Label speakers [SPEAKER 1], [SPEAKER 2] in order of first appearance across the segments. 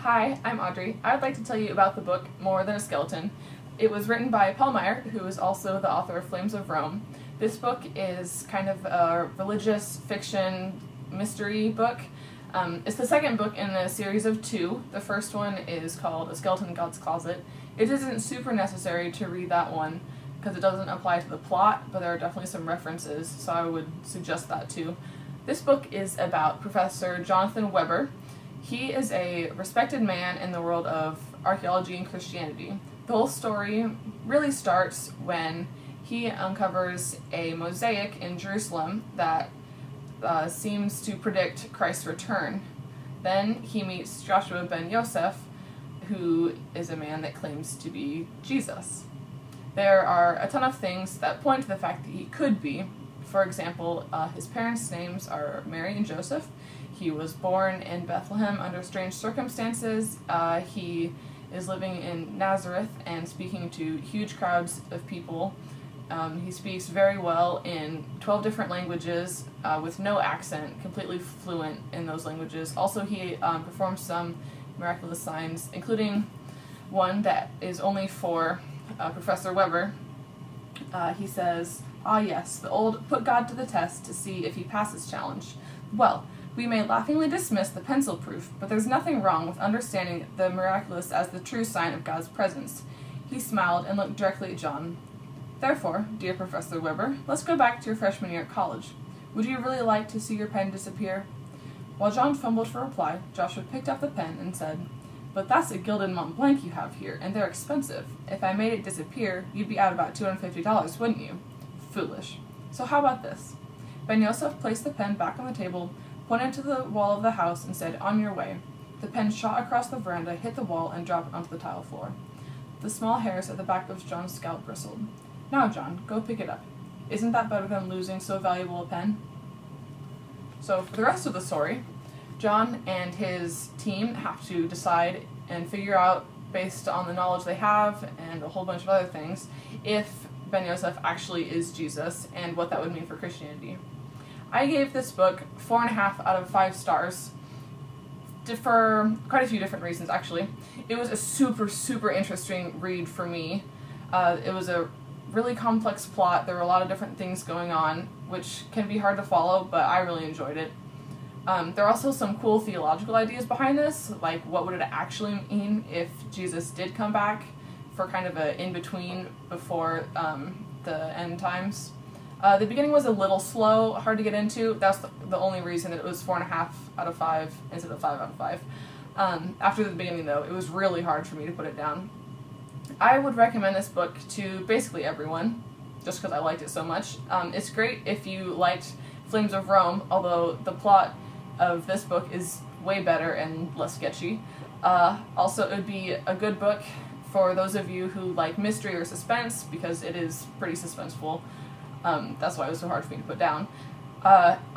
[SPEAKER 1] Hi, I'm Audrey. I would like to tell you about the book More Than a Skeleton. It was written by Paul Meyer, who is also the author of Flames of Rome. This book is kind of a religious fiction mystery book. It's the second book in a series of two. The first one is called A Skeleton in God's Closet. It isn't super necessary to read that one because it doesn't apply to the plot, but there are definitely some references, so I would suggest that too. This book is about Professor Jonathan Weber. He is a respected man in the world of archaeology and Christianity. The whole story really starts when he uncovers a mosaic in Jerusalem that seems to predict Christ's return. Then he meets Joshua ben Yosef, who is a man that claims to be Jesus. There are a ton of things that point to the fact that he could be. For example, his parents' names are Mary and Joseph. He was born in Bethlehem under strange circumstances. He is living in Nazareth and speaking to huge crowds of people. He speaks very well in 12 different languages with no accent, completely fluent in those languages. Also, he performs some miraculous signs, including one that is only for Professor Weber. He says, "Ah yes, the old put God to the test to see if he passes challenge. Well, we may laughingly dismiss the pencil proof, but there's nothing wrong with understanding the miraculous as the true sign of God's presence." He smiled and looked directly at John. "Therefore, dear Professor Weber, let's go back to your freshman year at college. Would you really like to see your pen disappear?" While John fumbled for reply, Joshua picked up the pen and said, "But that's a gilded Mont Blanc you have here, and they're expensive. If I made it disappear, you'd be out about $250, wouldn't you?" "Foolish. So how about this?" Ben Yosef placed the pen back on the table, pointed to the wall of the house, and said, "On your way." The pen shot across the veranda, hit the wall, and dropped onto the tile floor. The small hairs at the back of John's scalp bristled. "Now, John, go pick it up. Isn't that better than losing so valuable a pen?" So for the rest of the story, John and his team have to decide and figure out, based on the knowledge they have and a whole bunch of other things, if Ben Yosef actually is Jesus and what that would mean for Christianity. I gave this book 4.5 out of 5 stars for quite a few different reasons, actually. It was a super interesting read for me. It was a really complex plot. There were a lot of different things going on, which can be hard to follow, but I really enjoyed it. There are also some cool theological ideas behind this, like what would it actually mean if Jesus did come back for kind of a in-between before the end times. The beginning was a little slow, hard to get into. That's the only reason that it was 4.5 out of 5 instead of 5 out of 5. After the beginning, though, it was really hard for me to put it down. I would recommend this book to basically everyone, just because I liked it so much. It's great if you liked Flames of Rome, although the plot of this book is way better and less sketchy. Also, it would be a good book for those of you who like mystery or suspense, because it is pretty suspenseful. That's why it was so hard for me to put down.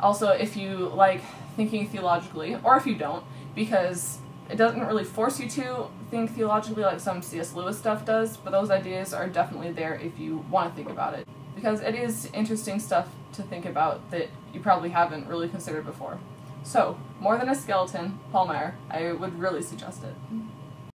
[SPEAKER 1] Also, if you like thinking theologically, or if you don't, because it doesn't really force you to think theologically like some C.S. Lewis stuff does, but those ideas are definitely there if you want to think about it. Because it is interesting stuff to think about that you probably haven't really considered before. So, More Than a Skeleton, Paul Meyer. I would really suggest it.